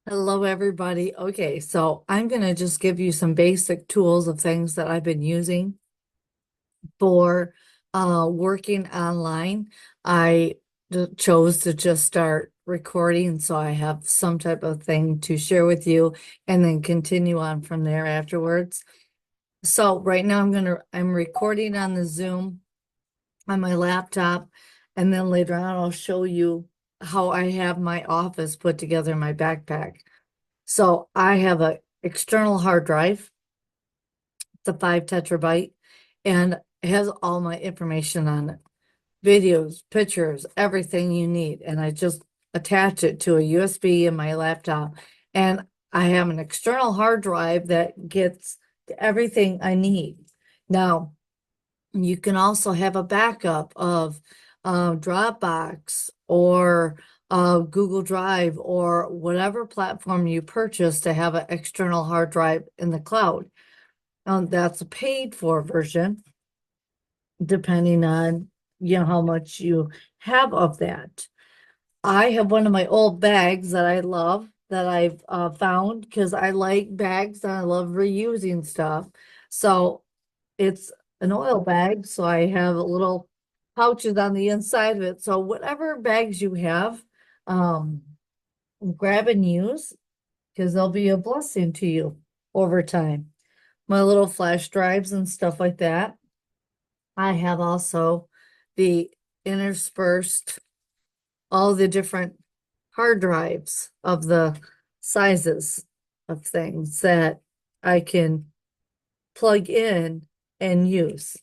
Hello, everybody. Okay, so I'm going to just give you some basic tools of things that I've been using for working online. I chose to just start recording so I have some type of thing to share with you and then continue on from there afterwards. So right now I'm recording on the Zoom on my laptop, and then later on I'll show you how I have my office put together in my backpack. So I have a external hard drive, the 5 terabyte, and it has all my information on it. Videos, pictures, everything you need. And I just attach it to a USB in my laptop. And I have an external hard drive that gets everything I need. Now, you can also have a backup of Dropbox or Google Drive or whatever platform you purchase to have an external hard drive in the cloud. That's a paid for version, depending on how much you have of that. I have one of my old bags that I love that I've found because I like bags and I love reusing stuff. So it's an oil bag, so I have a little pouches on the inside of it. So whatever bags you have, um, grab and use because they'll be a blessing to you over time. My little flash drives and stuff like that. I have also the interspersed, all the different hard drives of the sizes of things that I can plug in and use.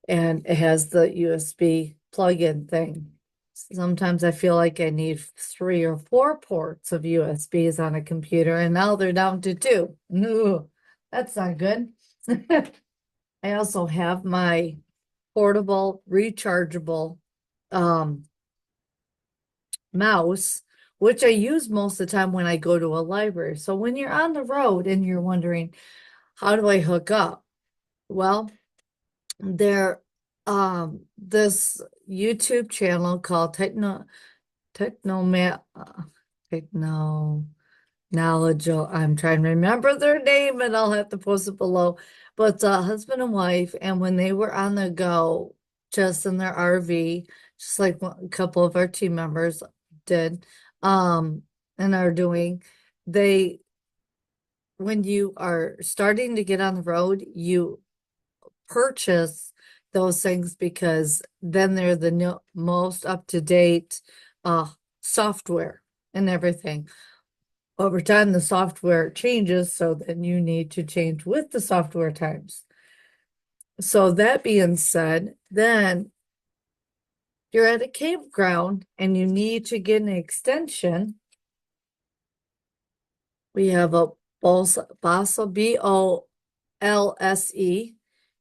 And it has the USB plug-in thing. Sometimes I feel like I need 3 or 4 ports of USBs on a computer, and now they're down to 2. No, that's not good. I also have my portable, rechargeable mouse, which I use most of the time when I go to a library. So when you're on the road and you're wondering, how do I hook up? Well, there this YouTube channel called Techno Techno Knowledge. I'm trying to remember their name and I'll have to post it below. But husband and wife, and when they were on the go, just in their RV, just like a couple of our team members did, um, and are doing, they when you are starting to get on the road, you purchase those things because then they're the most up-to-date software and everything. Over time, the software changes, so then you need to change with the software times. So that being said, then you're at a campground and you need to get an extension. We have a Bolsa, BOLSE,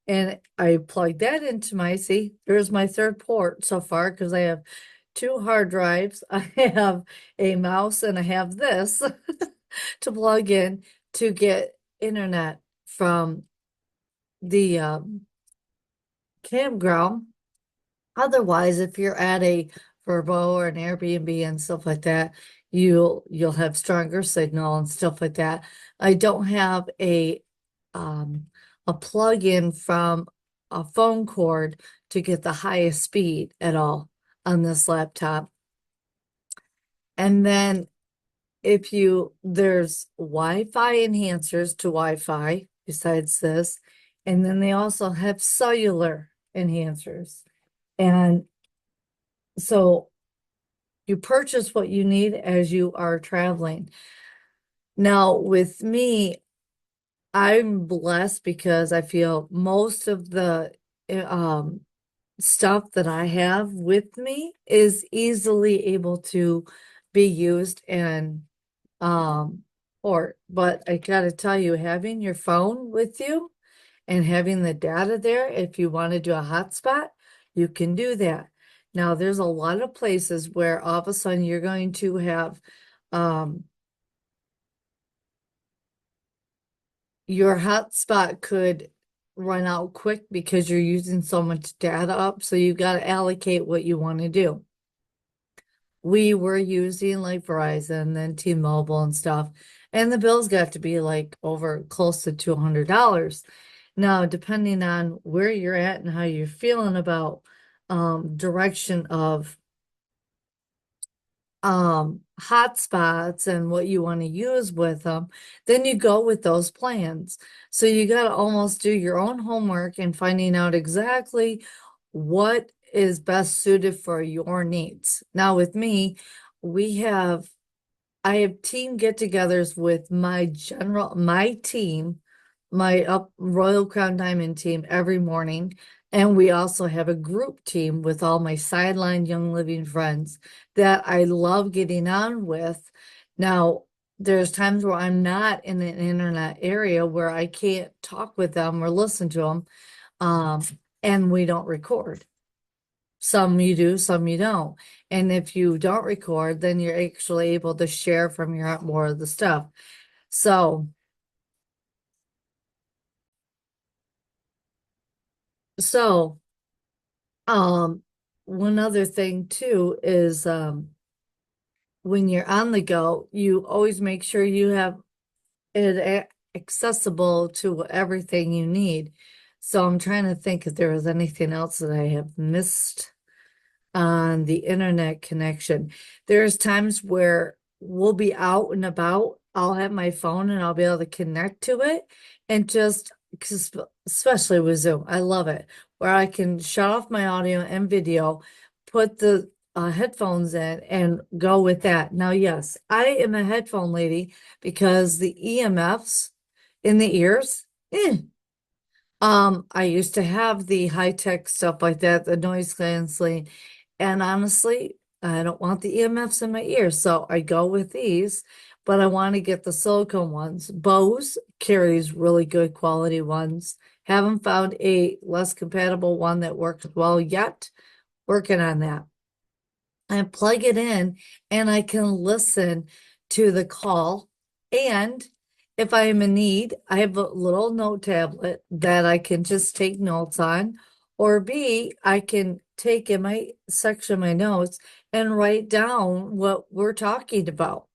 and I plugged that into my, see, there's my third port so far because I have 2 hard drives. I have a mouse and I have this to plug in to get internet from the campground. Otherwise, if you're at a Vrbo or an Airbnb and stuff like that, you'll have stronger signal and stuff like that. I don't have a plug-in from a phone cord to get the highest speed at all on this laptop. And then there's Wi-Fi enhancers to Wi-Fi besides this, and then they also have cellular enhancers. And so you purchase what you need as you are traveling. Now, with me, I'm blessed because I feel most of the stuff that I have with me is easily able to be used and but I gotta tell you, having your phone with you and having the data there, if you want to do a hotspot, you can do that. Now, there's a lot of places where all of a sudden you're going to have your hotspot could run out quick because you're using so much data up. So you got to allocate what you want to do. we were using like Verizon and T-Mobile and stuff, and the bills got to be like over close to $200. Now, depending on where you're at and how you're feeling about direction of hotspots and what you want to use with them, then you go with those plans. So you got to almost do your own homework and finding out exactly what is best suited for your needs. Now with me, we have I have team get-togethers with my team, my up Royal Crown Diamond team every morning. And we also have a group team with all my sideline Young Living friends that I love getting on with. Now, there's times where I'm not in an internet area where I can't talk with them or listen to them, um, and we don't record. Some you do, some you don't. And if you don't record, then you're actually able to share from your more of the stuff. So, so, um, one other thing too is when you're on the go, you always make sure you have it accessible to everything you need. So I'm trying to think if there was anything else that I have missed on the internet connection. There's times where we'll be out and about. I'll have my phone and I'll be able to connect to it and just, especially with Zoom, I love it, where I can shut off my audio and video, put the headphones in and go with that. Now, yes, I am a headphone lady because the EMFs in the ears, I used to have the high-tech stuff like that, the noise canceling, and honestly, I don't want the EMFs in my ears, so I go with these, but I want to get the silicone ones. Bose carries really good quality ones. Haven't found a less compatible one that works well yet. Working on that. I plug it in and I can listen to the call. And if I am in need, I have a little note tablet that I can just take notes on. Or B, I can take in my section of my notes and write down what we're talking about.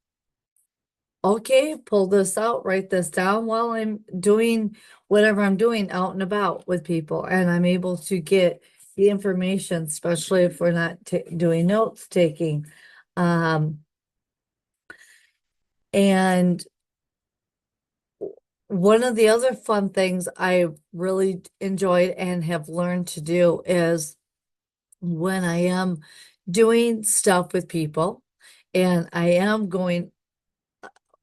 Okay, pull this out, write this down while I'm doing whatever I'm doing out and about with people. And I'm able to get the information, especially if we're not doing notes taking. Um, and one of the other fun things I really enjoyed and have learned to do is when I am doing stuff with people and I am going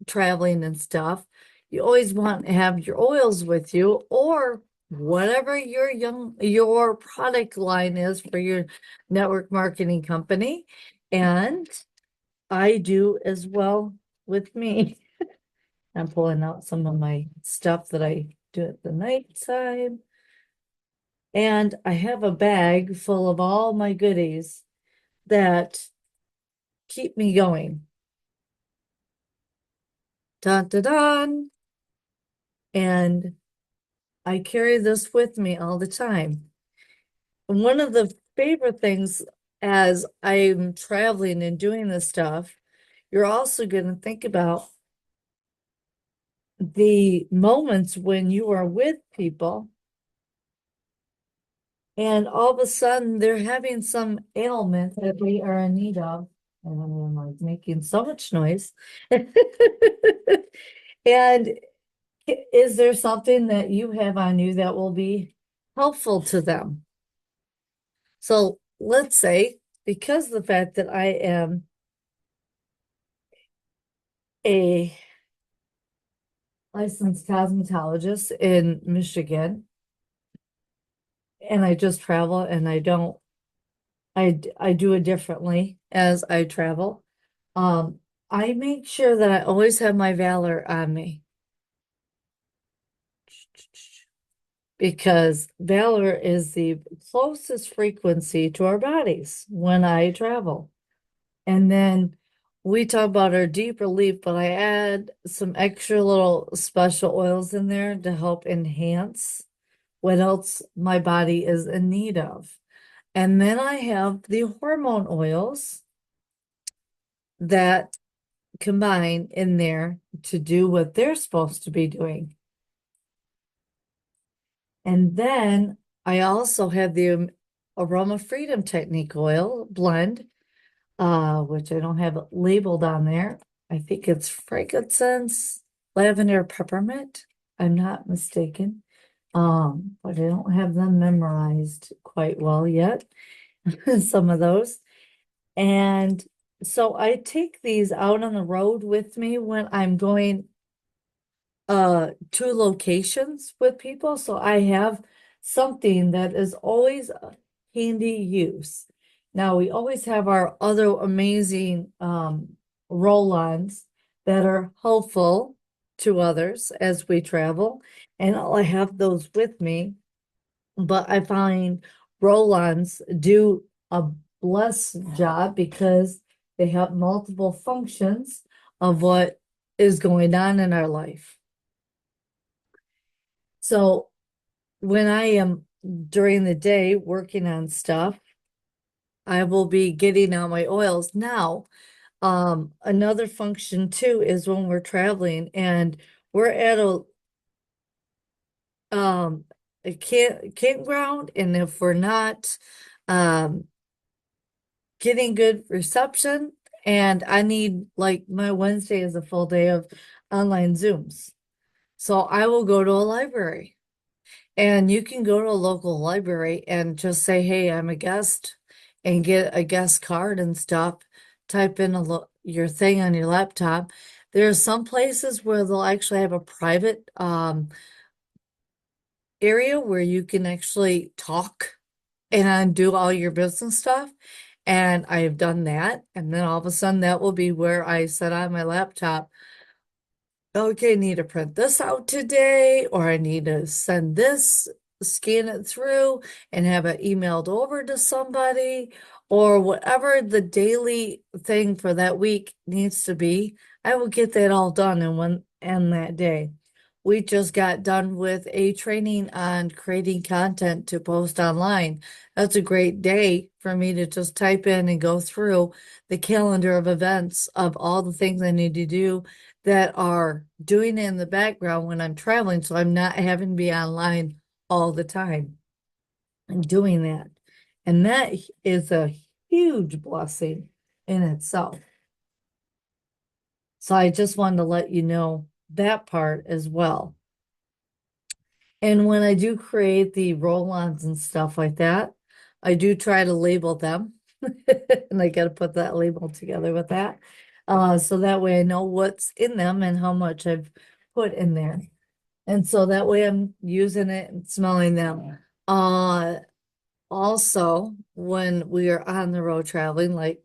traveling and stuff, you always want to have your oils with you or whatever your product line is for your network marketing company. And I do as well with me. I'm pulling out some of my stuff that I do at the nighttime. And I have a bag full of all my goodies that keep me going. Dun dun dun. And I carry this with me all the time. And one of the favorite things as I'm traveling and doing this stuff, you're also going to think about the moments when you are with people and all of a sudden they're having some ailment that we are in need of. And I'm like making so much noise. And is there something that you have on you that will be helpful to them? So let's say, because of the fact that I am a licensed cosmetologist in Michigan, and I just travel and I do it differently as I travel. I make sure that I always have my Valor on me because Valor is the closest frequency to our bodies when I travel. And then we talk about our deep relief, but I add some extra little special oils in there to help enhance what else my body is in need of. And then I have the hormone oils that combine in there to do what they're supposed to be doing. And then I also have the Aroma Freedom Technique oil blend, which I don't have it labeled on there. I think it's frankincense, lavender, peppermint. I'm not mistaken. But I don't have them memorized quite well yet. Some of those. And so I take these out on the road with me when I'm going to locations with people, so I have something that is always a handy use. Now, we always have our other amazing roll-ons that are helpful to others as we travel, and I have those with me. But I find roll-ons do a blessed job because they have multiple functions of what is going on in our life. So when I am during the day working on stuff, I will be getting out my oils. Now, another function too is when we're traveling and we're at a campground, and if we're not getting good reception, and I need, like, my Wednesday is a full day of online Zooms. So I will go to a library. And you can go to a local library and just say, hey, I'm a guest, and get a guest card and stuff. Type in your thing on your laptop. There are some places where they'll actually have a private area where you can actually talk and do all your business stuff. And I've done that. And then all of a sudden, that will be where I set on my laptop. Okay, I need to print this out today, or I need to send this, scan it through and have it emailed over to somebody, or whatever the daily thing for that week needs to be. I will get that all done in one and that day. We just got done with a training on creating content to post online. That's a great day for me to just type in and go through the calendar of events of all the things I need to do that are doing it in the background when I'm traveling, so I'm not having to be online all the time and doing that. And that is a huge blessing in itself. So I just wanted to let you know that part as well. And when I do create the roll-ons and stuff like that, I do try to label them. And I got to put that label together with that. So that way I know what's in them and how much I've put in there. And so that way I'm using it and smelling them. Also, when we are on the road traveling, like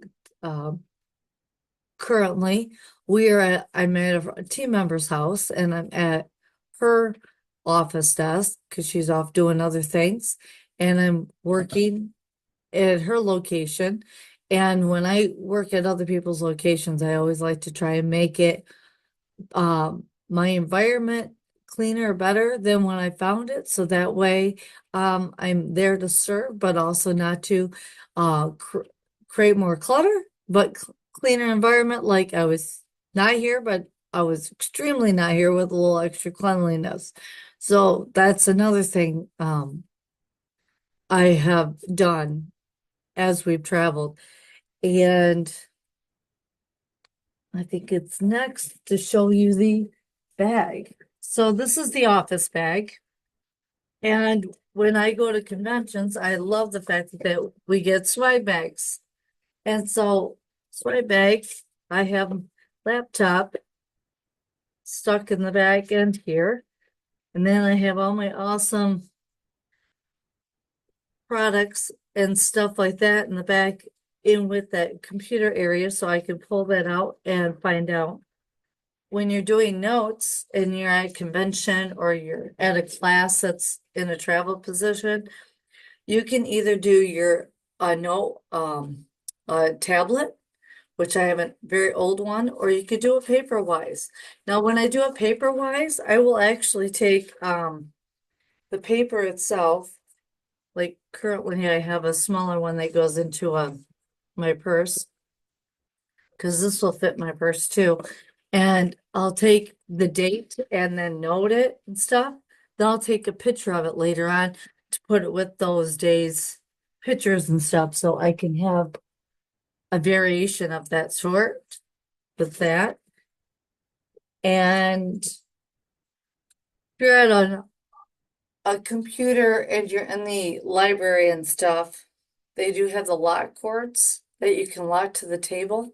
currently, I'm at a team member's house, and I'm at her office desk because she's off doing other things, and I'm working at her location. And when I work at other people's locations, I always like to try and make it my environment cleaner or better than when I found it. So that way I'm there to serve, but also not to create more clutter, but cleaner environment. Like I was not here, but I was extremely not here with a little extra cleanliness. So that's another thing I have done as we've traveled. And I think it's next to show you the bag. So this is the office bag. And when I go to conventions, I love the fact that we get swag bags. And so swag bag, I have a laptop stuck in the back end here. And then I have all my awesome products and stuff like that in the back in with that computer area, so I can pull that out and find out. When you're doing notes and you're at a convention or you're at a class that's in a travel position, you can either do your note tablet, which I have a very old one, or you could do it paperwise. Now, when I do it paperwise, I will actually take the paper itself. Like currently, I have a smaller one that goes into my purse. because this will fit my purse too. And I'll take the date and then note it and stuff. Then I'll take a picture of it later on to put it with those days' pictures and stuff, so I can have a variation of that sort with that. And if you're at a computer and you're in the library and stuff, they do have the lock cords that you can lock to the table.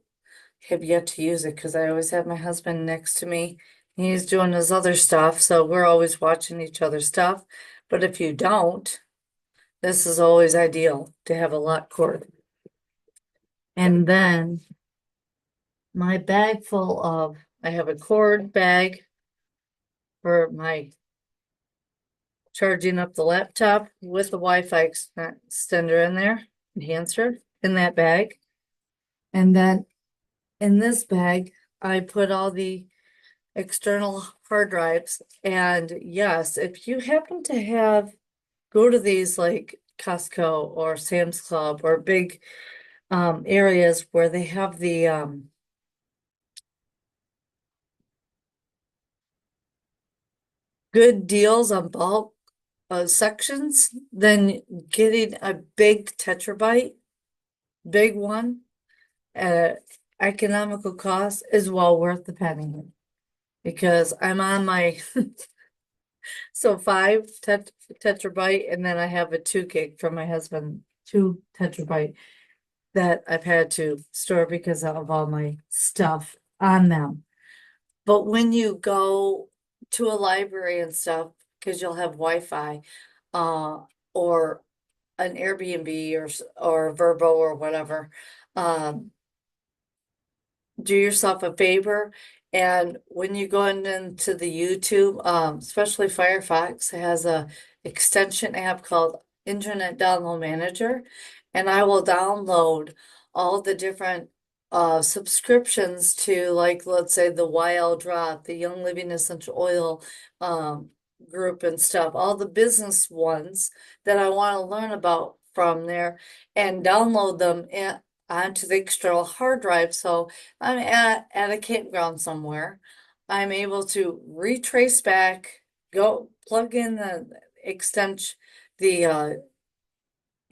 Have yet to use it because I always have my husband next to me. He's doing his other stuff, so we're always watching each other's stuff. But if you don't, this is always ideal to have a lock cord. And then my bag full of, I have a cord bag for my charging up the laptop with the Wi-Fi extender in there, enhancer in that bag. And then in this bag, I put all the external hard drives. And yes, if you happen to go to these like Costco or Sam's Club or big areas where they have the good deals on bulk sections, then getting a big Tetrabyte, big one, at economical cost is well worth the penny. Because I'm on my so 5 tetrabyte, and then I have a 2 gig from my husband, 2 tetrabyte that I've had to store because of all my stuff on them. But when you go to a library and stuff, because you'll have Wi-Fi, or an Airbnb or Verbo or whatever, do yourself a favor. And when you go into the YouTube, especially Firefox has a extension app called Internet Download Manager, and I will download all the different subscriptions to, like, let's say the YL Drop, the Young Living Essential Oil group and stuff, all the business ones that I want to learn about from there, and download them onto the external hard drive. So I'm at a campground somewhere. I'm able to retrace back, go plug in the the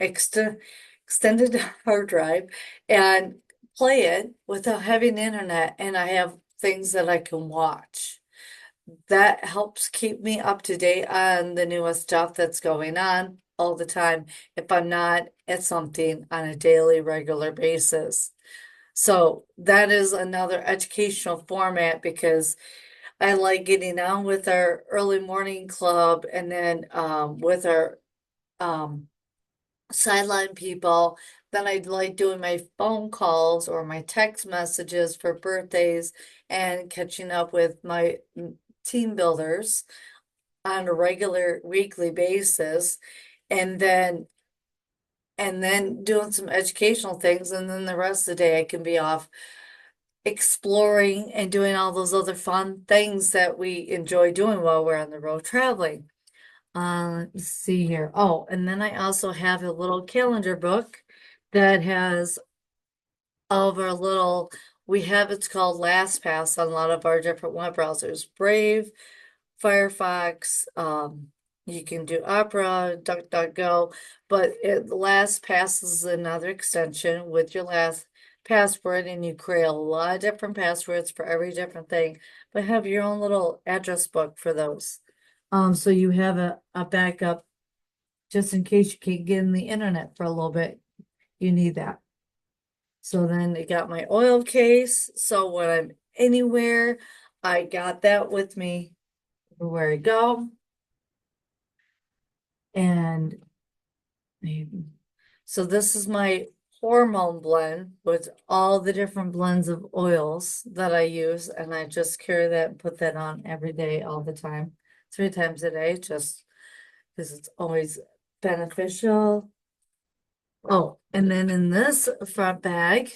extended hard drive and play it without having internet, and I have things that I can watch. That helps keep me up to date on the newest stuff that's going on all the time if I'm not at something on a daily, regular basis. So that is another educational format because I like getting on with our early morning club, and then with our sideline people. Then I like doing my phone calls or my text messages for birthdays and catching up with my team builders on a regular weekly basis. And then doing some educational things, and then the rest of the day I can be off exploring and doing all those other fun things that we enjoy doing while we're on the road traveling. Let's see here. Oh, and then I also have a little calendar book that has all of our little, we have, it's called LastPass on a lot of our different web browsers. Brave, Firefox, you can do Opera, DuckDuckGo, but LastPass is another extension with your last password, and you create a lot of different passwords for every different thing, but have your own little address book for those. So you have a backup just in case you can't get in the internet for a little bit. You need that. So then I got my oil case. So when I'm anywhere, I got that with me where I go. And so this is my hormone blend with all the different blends of oils that I use. And I just carry that and put that on every day, all the time, 3 times a day, just because it's always beneficial. Oh, and then in this front bag,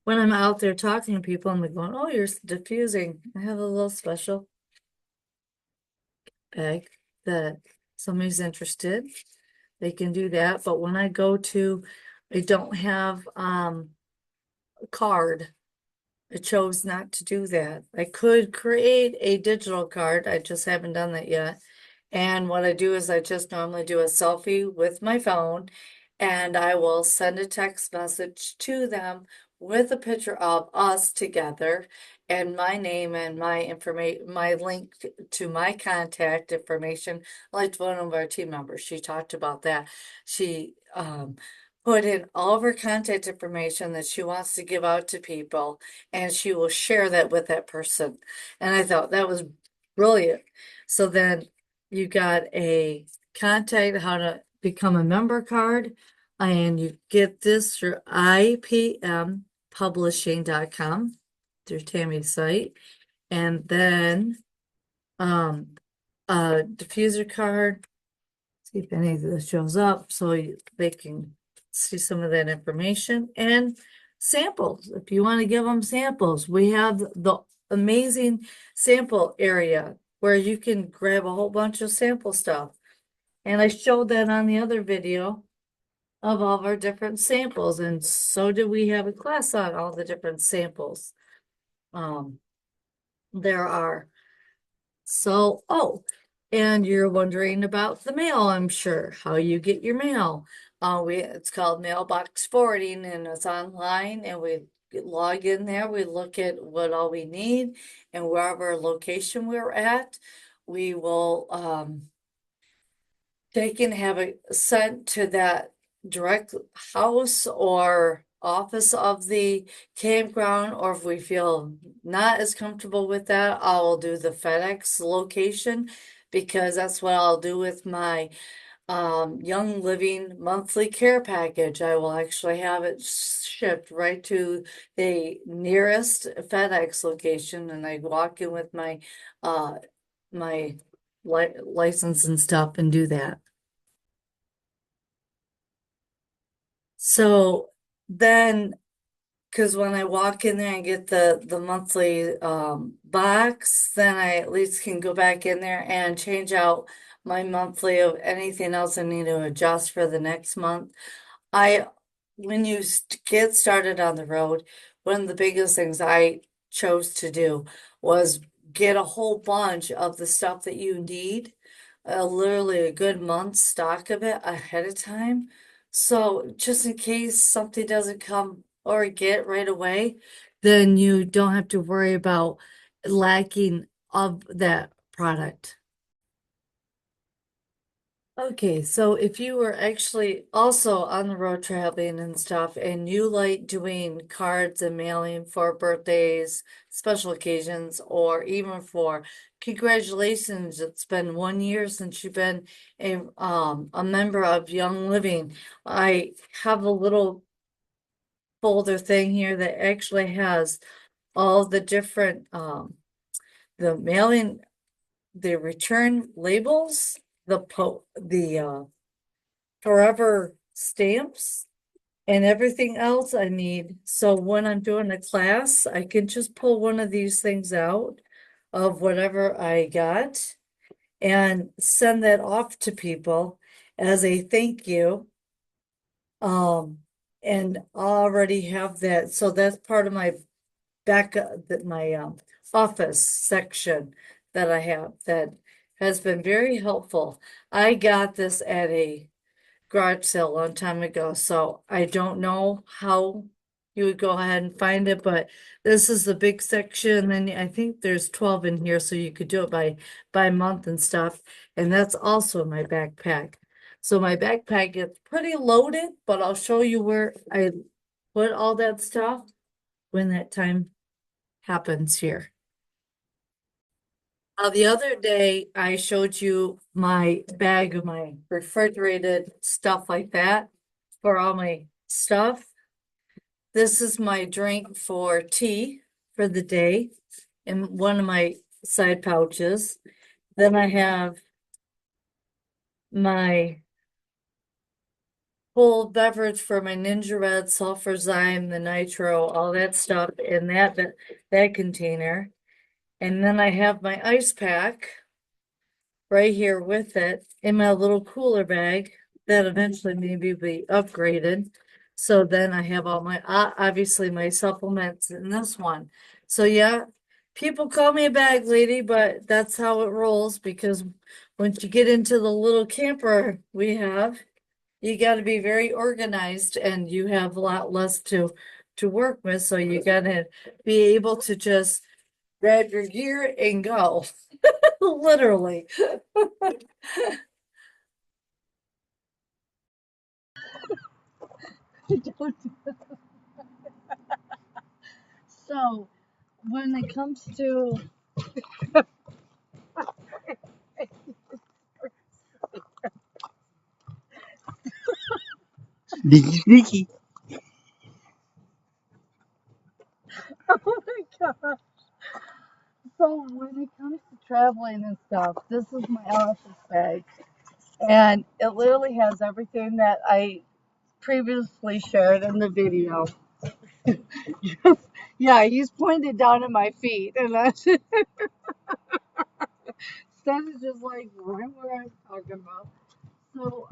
when I'm out there talking to people, I'm like going, oh, you're diffusing. I have a little special bag that somebody's interested. They can do that. But when I go to, I don't have card. I chose not to do that. I could create a digital card. I just haven't done that yet. And what I do is I just normally do a selfie with my phone and I will send a text message to them with a picture of us together and my name and my information, my link to my contact information, like one of our team members. She talked about that. She put in all of her contact information that she wants to give out to people and she will share that with that person. And I thought that was brilliant. So then you got a contact how to become a member card, and you get this through ipmpublishing.com through Tammy's site. And then a diffuser card. See if any of this shows up so they can see some of that information and samples. If you want to give them samples, we have the amazing sample area where you can grab a whole bunch of sample stuff. And I showed that on the other video of all of our different samples. And so did we have a class on all the different samples. There are. So, oh, and you're wondering about the mail, I'm sure, how you get your mail. It's called mailbox forwarding and it's online and we log in there, we look at what all we need and wherever location we're at, we will they can have it sent to that direct house or office of the campground, or if we feel not as comfortable with that, I will do the FedEx location because that's what I'll do with my Young Living monthly care package. I will actually have it shipped right to the nearest FedEx location, and I walk in with my my license and stuff and do that. So then, because when I walk in there and get the monthly box, then I at least can go back in there and change out my monthly of anything else I need to adjust for the next month. I, when you get started on the road, one of the biggest things I chose to do was get a whole bunch of the stuff that you need, literally a good month's stock of it ahead of time. So just in case something doesn't come or get right away, then you don't have to worry about lacking of that product. Okay, so if you were actually also on the road traveling and stuff, and you like doing cards and mailing for birthdays, special occasions, or even for congratulations, it's been 1 year since you've been a member of Young Living. I have a little folder thing here that actually has all the different the mailing, the return labels, the forever stamps and everything else I need. So when I'm doing a class, I can just pull one of these things out of whatever I got and send that off to people as a thank you. And I already have that. So that's part of my that my office section that I have that has been very helpful. I got this at a garage sale a long time ago, so I don't know how you would go ahead and find it, but this is the big section, and I think there's 12 in here, so you could do it by month and stuff, and that's also in my backpack. So my backpack gets pretty loaded, but I'll show you where I put all that stuff when that time happens here. The other day I showed you my bag of my refrigerated stuff like that for all my stuff. This is my drink for tea for the day in one of my side pouches. Then I have my whole beverage for my Ninja Red, sulfur zyme, the nitro, all that stuff in that container. And then I have my ice pack right here with it in my little cooler bag that eventually maybe be upgraded. So then I have all my, obviously my supplements in this one. So yeah, people call me a bag lady, but that's how it rolls because once you get into the little camper we have, you got to be very organized and you have a lot less to work with. So you got to be able to just grab your gear and go, literally. So when it comes to Sneaky, sneaky. oh my God. So when it comes to traveling and stuff, this is my office bag. And it literally has everything that I previously shared in the video. Yeah, he's pointed down at my feet, and that's instead of just like right where I'm talking about. So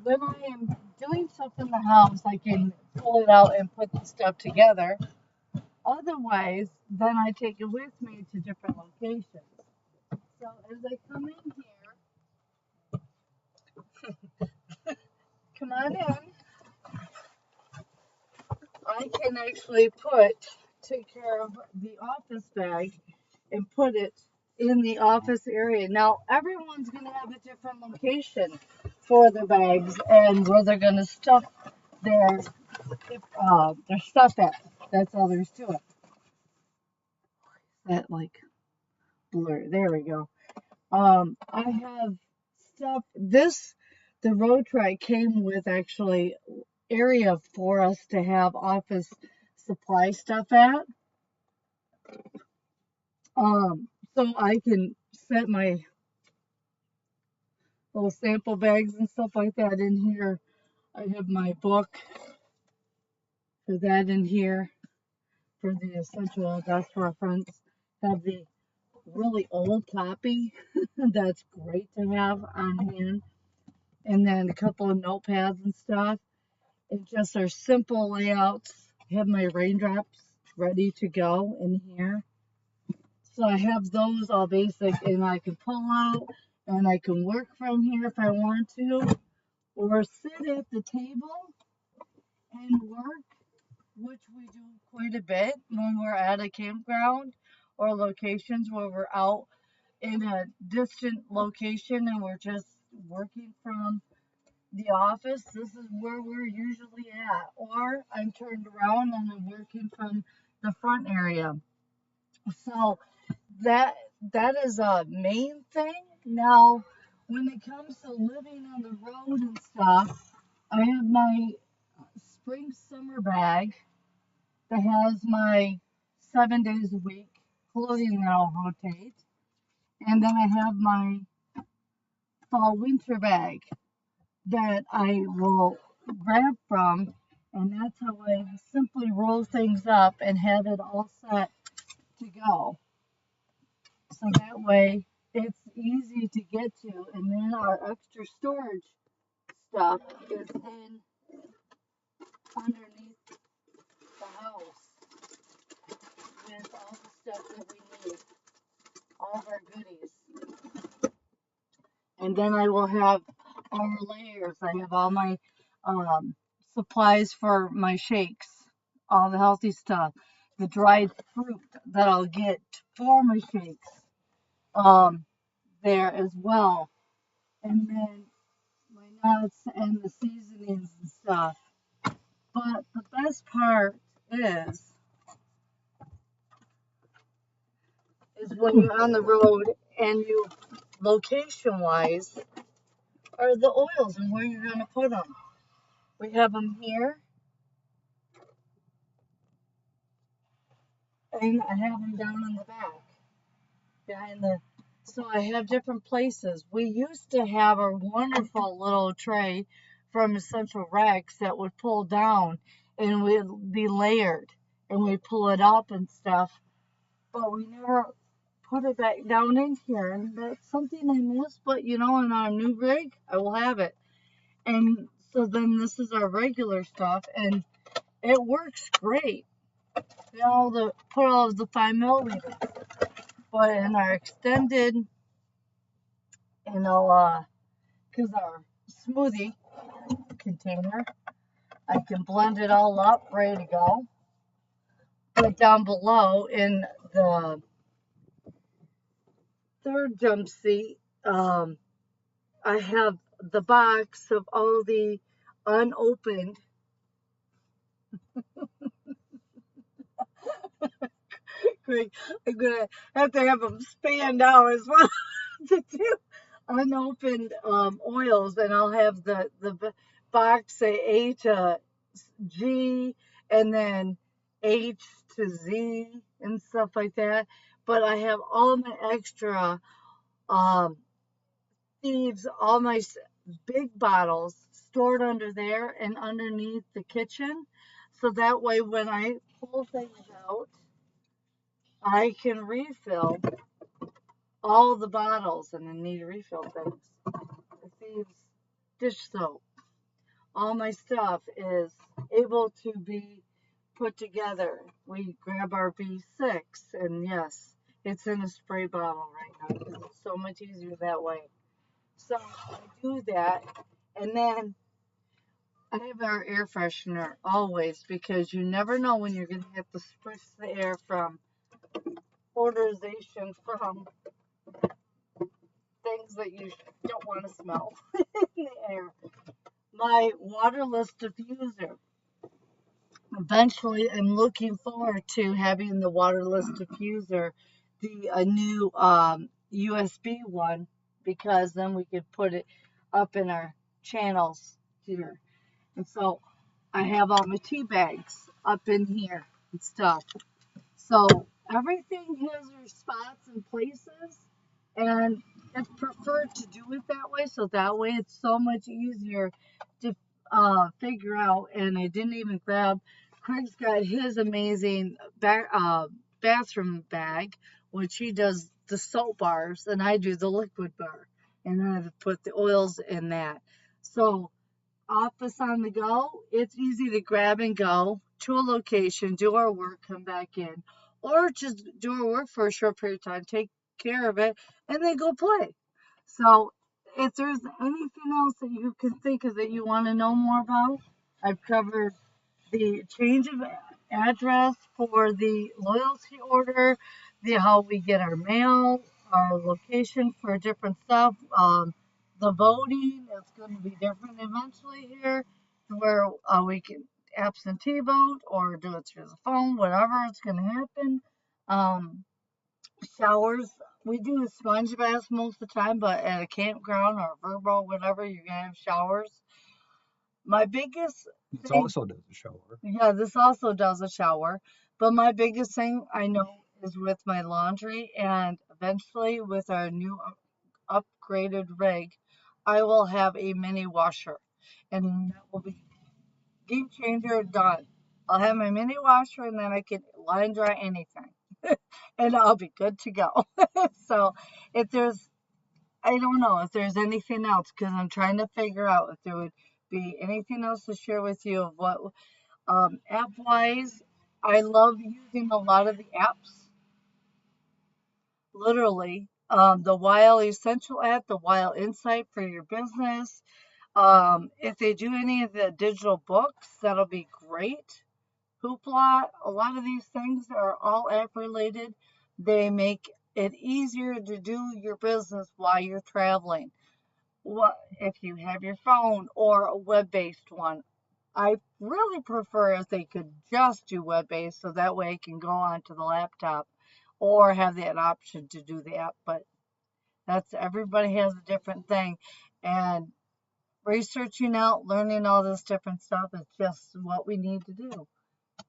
when I am doing stuff in the house, I can pull it out and put the stuff together. Otherwise, then I take it with me to different locations. So as I come in here, come on in, I can actually take care of the office bag and put it in the office area. Now, everyone's going to have a different location for their bags and where they're going to stuff their their stuff at. That's all there's to it. That like blur. There we go. I have stuff. The road trike came with actually area for us to have office supply stuff at. So I can set my little sample bags and stuff like that in here. I have my book for that in here for the essential best reference. Have the really old copy that's great to have on hand. And then a couple of notepads and stuff. It just are simple layouts. Have my raindrops ready to go in here. So I have those all basic and I can pull out and I can work from here if I want to, or sit at the table and work, which we do quite a bit when we're at a campground or locations where we're out in a distant location and we're just working from the office. This is where we're usually at. Or I'm turned around and I'm working from the front area. So that that is a main thing. Now, when it comes to living on the road and stuff, I have my spring summer bag that has my 7 days a week clothing that I'll rotate. And then I have my fall winter bag that I will grab from. And that's how I simply roll things up and have it all set to go. So that way it's easy to get to. And then our extra storage stuff is in underneath the house with all the stuff that we need, all of our goodies. And then I will have our layers. I have all my um, supplies for my shakes, all the healthy stuff, the dried fruit that I'll get for my shakes um, there as well. And then my nuts and the seasonings and stuff. But the best part is is when you're on the road and you location wise are the oils and where you're going to put them. We have them here and I have them down in the back behind the. So I have different places. We used to have a wonderful little tray from Essential Rex that would pull down and would be layered and we'd pull it up and stuff, but we never put it back down in here. And that's something I miss, but you know, on our new rig, I will have it. And So then this is our regular stuff, and it works great. You know, put all of the 5 milliliters, but in our extended, because our smoothie container, I can blend it all up, ready to go. But down below in the third jump seat, I have the box of all the unopened. Greg, I'm gonna have to have them span now as well to do unopened oils, and I'll have the box say A to G, and then H to Z and stuff like that. But I have all my extra um, thieves, all my big bottles stored under there and underneath the kitchen. So that way, when I pull things out, I can refill all the bottles and then need to refill things. The thieves dish soap. All my stuff is able to be put together. We grab our B6, and yes, it's in a spray bottle right now because it's so much easier that way. So I do that, and then I have our air freshener always because you never know when you're going to have to spritz the air from odorization from things that you don't want to smell in the air. My waterless diffuser. Eventually, I'm looking forward to having the waterless diffuser, the a new USB one, because then we could put it up in our channels here. And so I have all my tea bags up in here and stuff. So everything has their spots and places, and it's preferred to do it that way. So that way it's so much easier to figure out. And I didn't even grab. Craig's got his amazing bathroom bag, which he does the soap bars, and I do the liquid bar, and then I put the oils in that. So office on the go, it's easy to grab and go to a location, do our work, come back in, or just do our work for a short period of time, take care of it, and then go play. So, if there's anything else that you can think of that you want to know more about, I've covered the change of address for the loyalty order, the how we get our mail, our location for different stuff. The voting is going to be different eventually here, to where we can absentee vote or do it through the phone, whatever it's going to happen. Um, Showers, we do sponge baths most of the time, but at a campground or Verbo, whatever, you're gonna have showers. My biggest This thing, also does a shower. yeah, this also does a shower, but my biggest thing I know is with my laundry, and eventually with our new upgraded rig, I will have a mini washer, and that will be game changer done. I'll have my mini washer, and then I can line dry anything, and I'll be good to go. So if there's, I don't know if there's anything else, because I'm trying to figure out if there would be anything else to share with you of what app wise. I love using a lot of the apps, literally. The While Essential app, the While Insight for your business. If they do any of the digital books, that'll be great. Hoopla, a lot of these things are all app related. They make it easier to do your business while you're traveling. What if you have your phone or a web-based one? I really prefer if they could just do web-based so that way I can go onto the laptop or have that option to do the app. But that's everybody has a different thing. And researching out, learning all this different stuff is just what we need to do.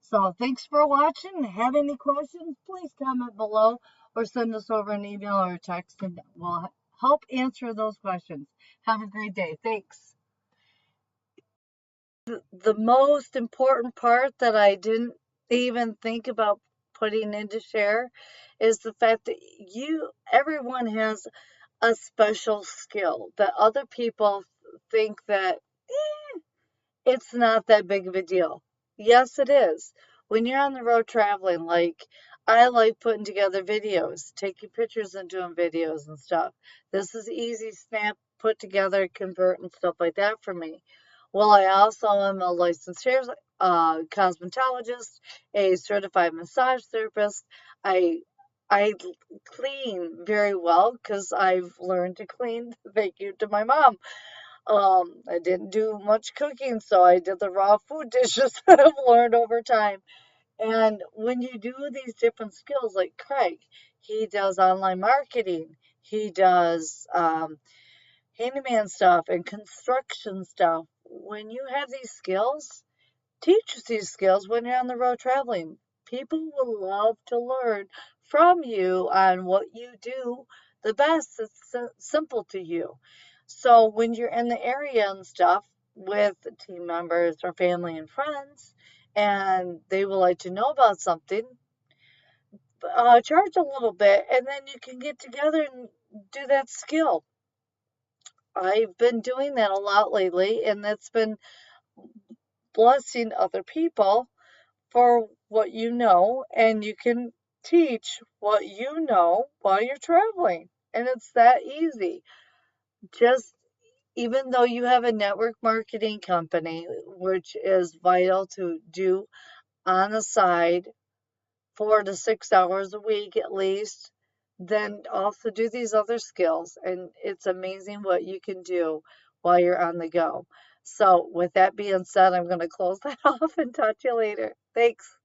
So thanks for watching. Have any questions, please comment below or send us over an email or a text, and we'll help answer those questions. Have a great day. Thanks. The most important part that I didn't even think about putting into share is the fact that everyone has a special skill that other people think that It's not that big of a deal. Yes, it is. When you're on the road traveling, like I like putting together videos, taking pictures and doing videos and stuff. This is easy, snap, put together, convert, and stuff like that for me. Well, I also am a licensed hair cosmetologist, a certified massage therapist. I I clean very well because I've learned to clean. Thank you to my mom. I didn't do much cooking, so I did the raw food dishes that I've learned over time. And when you do these different skills, like Craig, he does online marketing, he does handyman stuff and construction stuff. When you have these skills, teach these skills when you're on the road traveling. People will love to learn from you on what you do the best. It's simple to you. So when you're in the area and stuff with team members or family and friends, and they would like to know about something, charge a little bit, and then you can get together and do that skill. I've been doing that a lot lately, and that's been blessing other people for what you know, and you can teach what you know while you're traveling. And it's that easy. Just even though you have a network marketing company, which is vital to do on the side 4 to 6 hours a week at least, then also do these other skills. And it's amazing what you can do while you're on the go. So, with that being said, I'm going to close that off and talk to you later. Thanks.